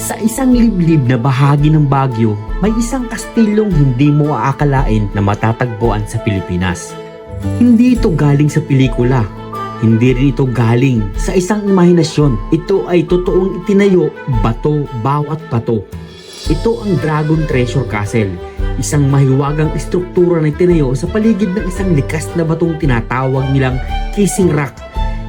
Sa isang liblib na bahagi ng Baguio, may isang kastilyong hindi mo aakalain na matatagpuan sa Pilipinas. Hindi ito galing sa pelikula. Hindi rin ito galing sa isang imahinasyon. Ito ay totoong itinayo, bato bawat bato. Ito ang Dragon Treasure Castle, isang mahiwagang istruktura na itinayo sa paligid ng isang likas na batong tinatawag nilang Kissing Rock.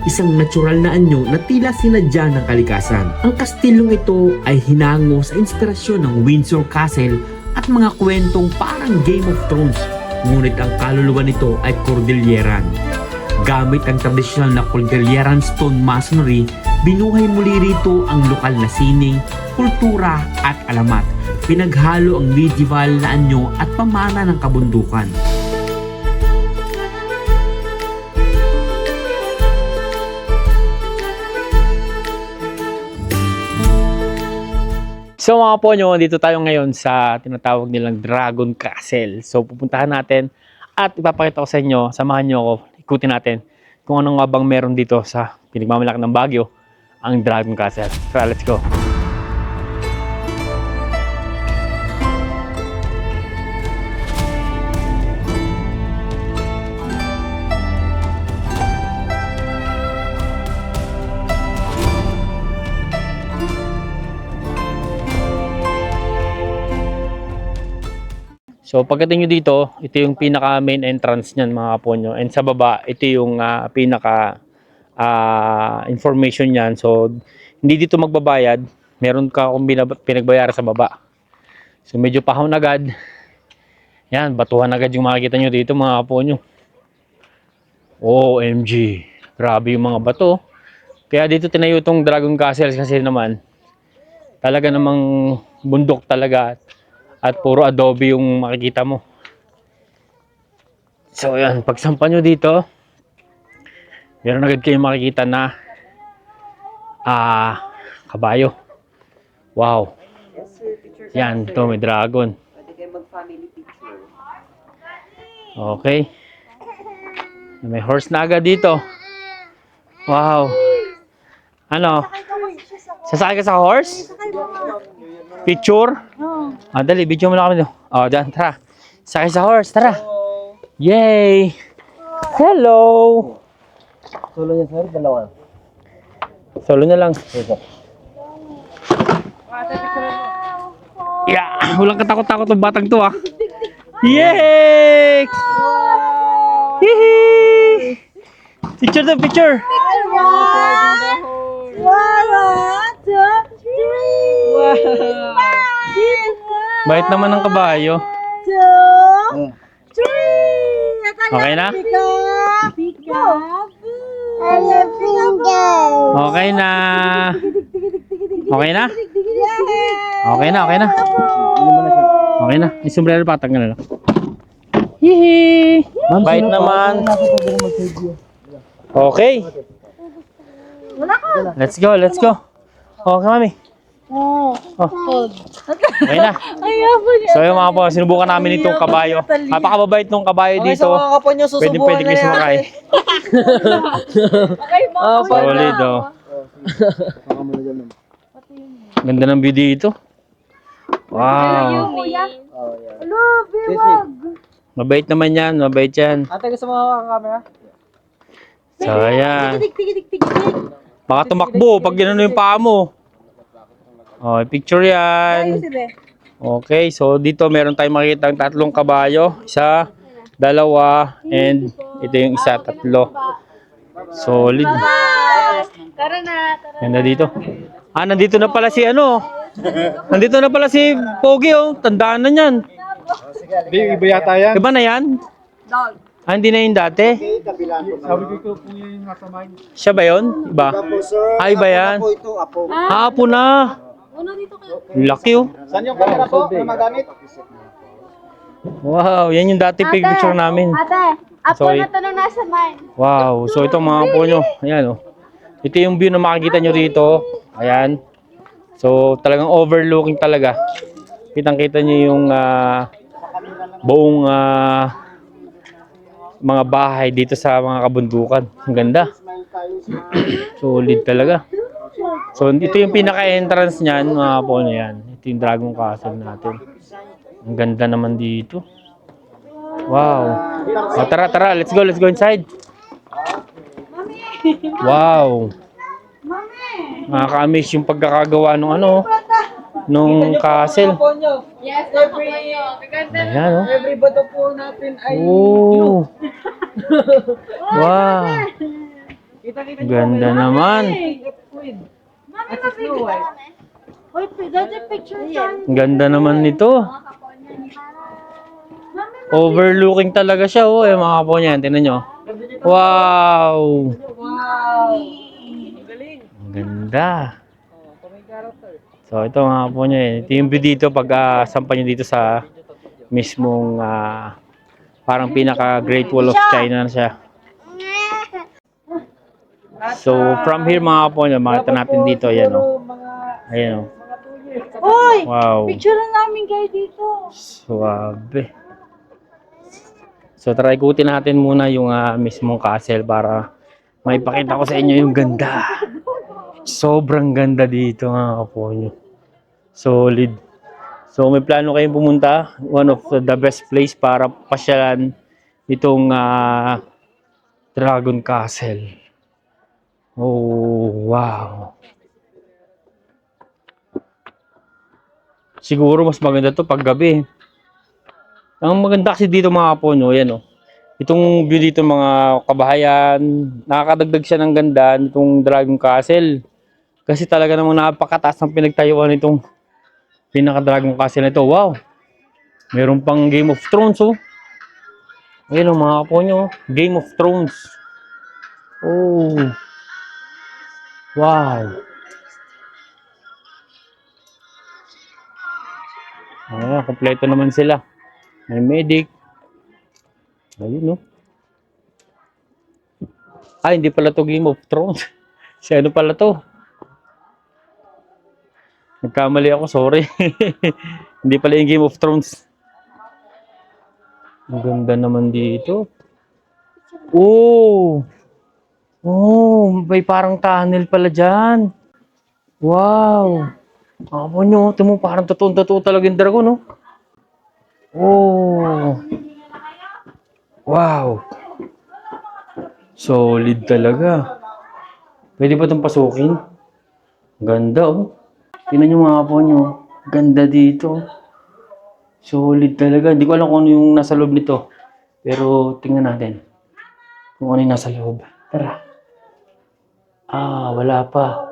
Isang natural na anyo na tila sinadya ng kalikasan. Ang kastilyong ito ay hinango sa inspirasyon ng Windsor Castle at mga kwentong parang Game of Thrones. Ngunit ang kaluluwa nito ay Cordilleran. Gamit ang tradisyonal na Cordilleran stone masonry, binuhay muli rito ang lokal na sining, kultura at alamat. Pinaghalo ang medieval na anyo at pamana ng kabundukan. So mga ponyo, dito tayo ngayon sa tinatawag nilang Dragon Castle. So pupuntahan natin at ipapakita ko sa inyo, samahan nyo ako, ikutin natin kung ano nga bang meron dito sa pinagmamalaki ng Baguio, ang Dragon Castle. So let's go! So pagdating nyo dito, ito yung pinaka main entrance niyan mga kaponyo. And sa baba, ito yung pinaka information niyan. So hindi dito magbabayad. Meron ka kung pinagbayaran sa baba. So medyo pahon agad. Yan, batuhan agad yung makikita nyo dito mga kaponyo. OMG. Grabe yung mga bato. Kaya dito tinayo itong Dragon Castle kasi naman talaga namang bundok talaga. At puro adobe yung makikita mo. So yan, pagsampa nyo dito, meron agad kayong makikita na kabayo. Wow. Yan, to may dragon. Pwede kayo mag-family picture. Okay. May horse na agad dito. Wow. Ano? Sasakay ka sa horse? Picture? Dali, video mo na kami doon. Dyan, tara. Sakay sa horse, tara. Yay! Hello! Solo niya sir, dalawa. Solo na lang. Yeah! Walang katakot-takot ng batang to Yay! Hihi! Picture the picture! Bait naman ng kabayo. Okay na? Okay na. Okay na? Okay na, okay na. Okay na. Yung sombrero patag na lang. Hihi! Bait naman. Okay. Let's go, let's go. Okay, mami. Okay na. So yung mga po, sinubukan namin itong kabayo. Napakababait nung kabayo dito. Pwede kayo sumakay. Solid Ganda ng view dito. Wow. Mabait naman yan, mabait yan. Ate, gusto mo ang camera? So ayan. Baka tumakbo pag ginano yung paa mo. Picture yan. Okay, so dito meron tayong makikita ang tatlong kabayo. Isa, dalawa, and ito yung isa, tatlo. Solid. Tara na. Ganda dito. Nandito na pala si Nandito na pala si Pogi Tandaan na yan. Iba yata yan. Iba na yan? Dog. Hindi na yung dati? Sabi ko kung yun yung nasa mind. Siya ba yun? Iba? Iba yan? Apo na. Uno dito kayo. Laki Saan yung camera po na magamit? Wow, yan yung dati picture namin. Ate, apo Sorry. na tanong nasa mine. Wow, so ito mga apo nyo. Ayan Ito yung view na makikita nyo rito. Ayan. So talagang overlooking talaga. Kitang-kita nyo yung buong mga bahay dito sa mga kabundukan. Ang ganda. Solid talaga. So, ito yung pinaka-entrance niyan, mga Ponyo yan. Ito yung Dragon Castle natin. Ang ganda naman dito. Wow. O, tara, tara. Let's go inside. Wow. Nakaka-amaze yung pagkakagawa ng nung castle. Yes, every... Ayan, oh. Every bato po natin ay Oh. Wow. kita-kita Ganda naman. Queen. Mami, mabigyan ka namin. Uy, dati picture tayo. Ang ganda naman nito. Mami, Overlooking talaga siya, oh. Eh, mga po niyan. Tingnan nyo. Wow. Wow! Ang galing. Ang ganda. Kung may character. So, ito mga po niya. Ito yung view dito pag sampan nyo dito sa mismong parang pinaka Great Wall of China na siya. So, from here mga po niya, makita natin dito. Ayan, oh. Ayan, oh. Uy! Wow. Picture namin kayo dito. Suwabe. So, try ikutin natin muna yung mismong castle para maipakita ko sa inyo yung ganda. Sobrang ganda dito mga kaponyo. Solid. So, may plano kayong pumunta. One of the best place para pasyalan itong Dragon Castle. Oh, wow. Siguro mas maganda to pag gabi. Ang maganda kasi dito mga kaponyo, yan oh. Itong view dito mga kabahayan, nakakadagdag siya ng ganda nitong Dragon Castle. Kasi talaga namang napakataas ng pinagtayuan nitong pinaka-Dragon Castle na ito. Wow! Meron pang Game of Thrones, oh. Ayun, oh, mga kaponyo, Game of Thrones. Oh! Wow! Ayan, kompleto naman sila. May medic. Ayun, no? Hindi pala to Game of Thrones. Si ano pala to? Nagkamali ako, sorry. Hindi pala yung Game of Thrones. Ang ganda naman dito. Oh! Oh, may parang tunnel pala dyan. Wow! Ako nyo, ito mo, parang totoo talaga yung dragon, no? Oh! Wow! Solid talaga. Pwede ba itong pasukin? Ganda, oh. Tingnan nyo mga po nyo. Ganda dito. Solid talaga. Hindi ko alam kung ano yung nasa loob nito. Pero tingnan natin. Kung ano yung nasa loob. Tara. Wala pa.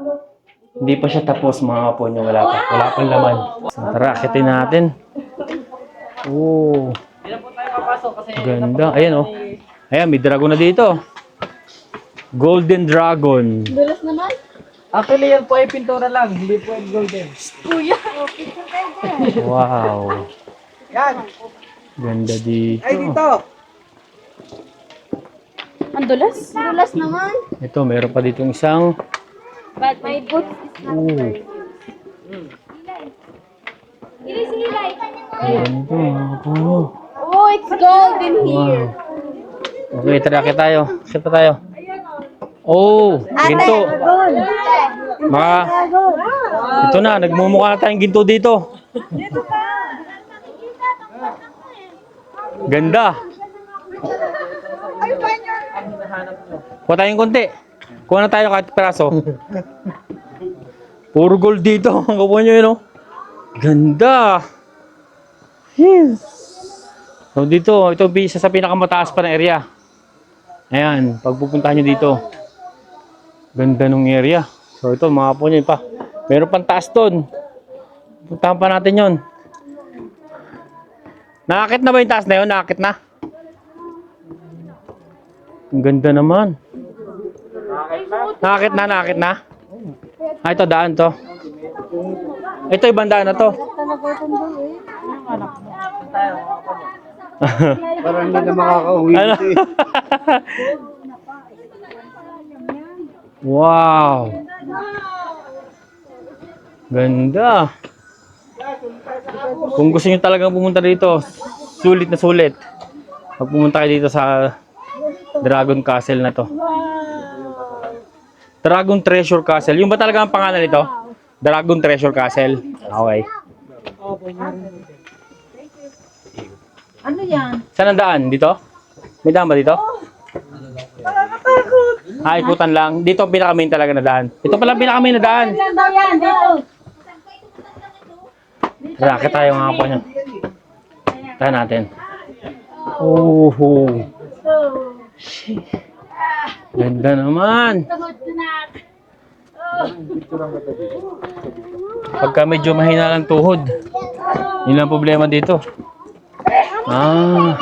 Hindi pa siya tapos mga po nyo. Wala pa. Wala pang laman. So, tara, akitin natin. Oh. Hindi na po tayo papasok kasi Ganda. Ayan, oh. Ayan, may dragon na dito. Golden Dragon. Dulas naman. actually yan po ay pintura lang, hindi po ay golden. Kuya. Oh, picture kayo dyan. Wow. Yan! Ganda dito. Ay dito! Ang dulas? Dulas naman. Ito, meron pa ditong isang. But my boots is not dirty. Sige, light. Ganda, mga puno. Oh, it's gold in here. Wow. Okay, tara, akit tayo. Akit pa tayo. Oh, ginto. Mga, ito na, nagmumukha na tayong ginto dito. Ganda. Kuha tayong konti. Kuha na tayo kahit peraso. Puro gold dito. Ang kapuha nyo yun, oh. Ganda. So dito, ito isa sa pinakamataas pa na area. Ayan, pag pupuntahan nyo dito. Ganda nung area. So ito, mga po nyo pa. Meron pang taas doon. Puntahan pa natin yon. Nakakit na ba yung taas na yun? Nakakit na? Ang ganda naman. Nakakit na, nakakit na. Ito, daan to. Ito, ibang daan na to. Parang hindi na makakauwi. Ano? Wow. Ganda. Kung gusto niyo talagang pumunta dito, sulit na sulit. Pag pumunta kayo dito sa Dragon Castle na to. Dragon Treasure Castle. Yung ba talaga ang pangalan nito? Dragon Treasure Castle. Okay. Ano yan? Saan ang daan? Dito? May daan ba dito? Ah, ikutan lang. Dito ang pinaka-main talaga na daan. Ito pala ang pinaka-main na daan. Ilan daw yan? Dito. Racket tayo mga po niya. Tayo natin. Oh, ganda naman. Pagka medyo mahina lang tuhod, yun ang problema dito. Ah,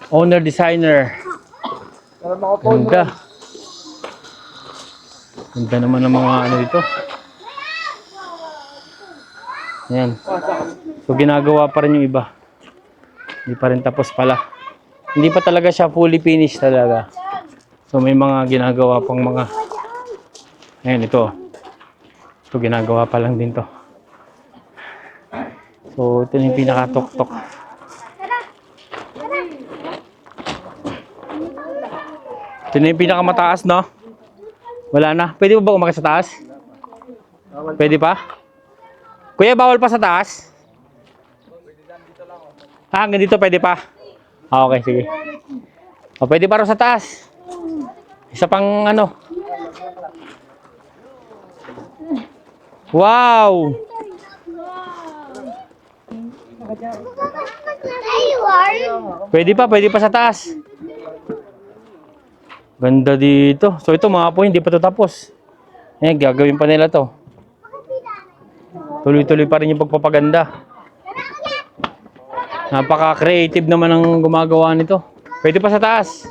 owner designer. Ganda. Ganda naman ng mga ano dito. Ayan. So ginagawa pa rin yung iba. Hindi pa rin tapos pala. Hindi pa talaga siya fully finished talaga. So may mga ginagawa pang mga. Ayan ito. So ginagawa pa lang din to. So ito yung pinaka-tok-tok. Ito na yung pinakamataas, no? Wala na. Pwede ba umakyat sa taas? Pwede pa? Kuya, bawal pa sa taas? Ah, hanggang dito pwede pa? Ah, okay, sige. O, pwede pa rin sa taas. Isa pang ano. Wow! Pwede pa sa taas. Ganda dito. So ito mga po, hindi pa ito tapos. Ayan, gagawin pa nila to. Tuloy-tuloy pa rin yung pagpapaganda. Napaka-creative naman ang gumagawa nito. Pwede pa sa taas.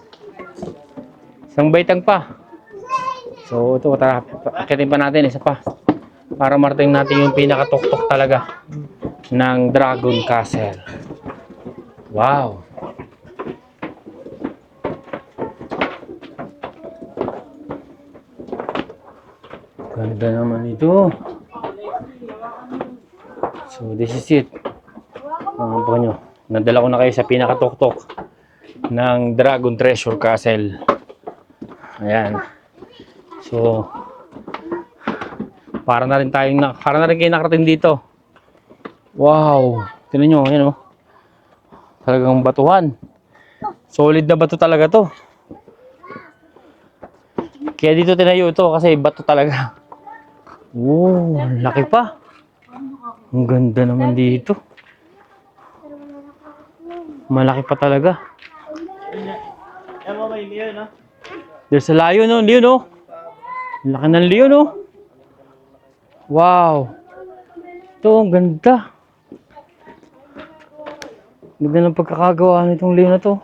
Isang baitang pa. So ito, tara, akitin pa natin isa pa. Para marating natin yung pinakatuktok talaga ng Dragon Castle. Wow! Ganda naman ito. So this is it. Mga po nyo. Nadala ko na kayo sa pinakatuktok ng Dragon Treasure Castle. Ayan. So para na rin kayo nakarating dito. Wow! Tingnan nyo, ayan o. Talagang batuhan. Solid na bato talaga to. Kaya dito tinayo ito kasi bato talaga. Oh, laki pa. Ang ganda naman dito. Malaki pa talaga. There's a lion, no? Lion, no? Laki ng lion, no? Wow. Ito, ang ganda. Ganda ng pagkakagawa nitong lion na to.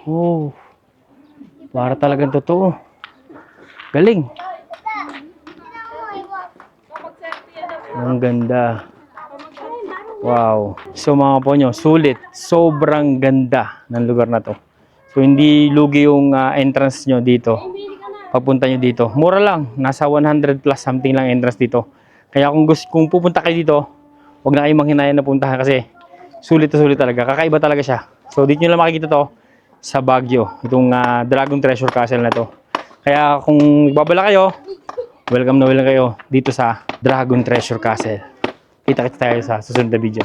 Oh. Para talagang totoo. Galing. Ang ganda. Wow. So mga po nyo, sulit. Sobrang ganda ng lugar na to. So hindi lugi yung entrance nyo dito. Pagpunta nyo dito. Mura lang. Nasa 100 plus something lang entrance dito. Kaya kung pupunta kayo dito, huwag na kayong manghinayang na puntahan kasi sulit na sulit talaga. Kakaiba talaga siya. So dito nyo lang makikita to sa Baguio. Itong Dragon Treasure Castle na to. Kaya kung babala kayo, welcome na welcome kayo dito sa Dragon Treasure Castle. Kita-kita tayo sa susunod na video.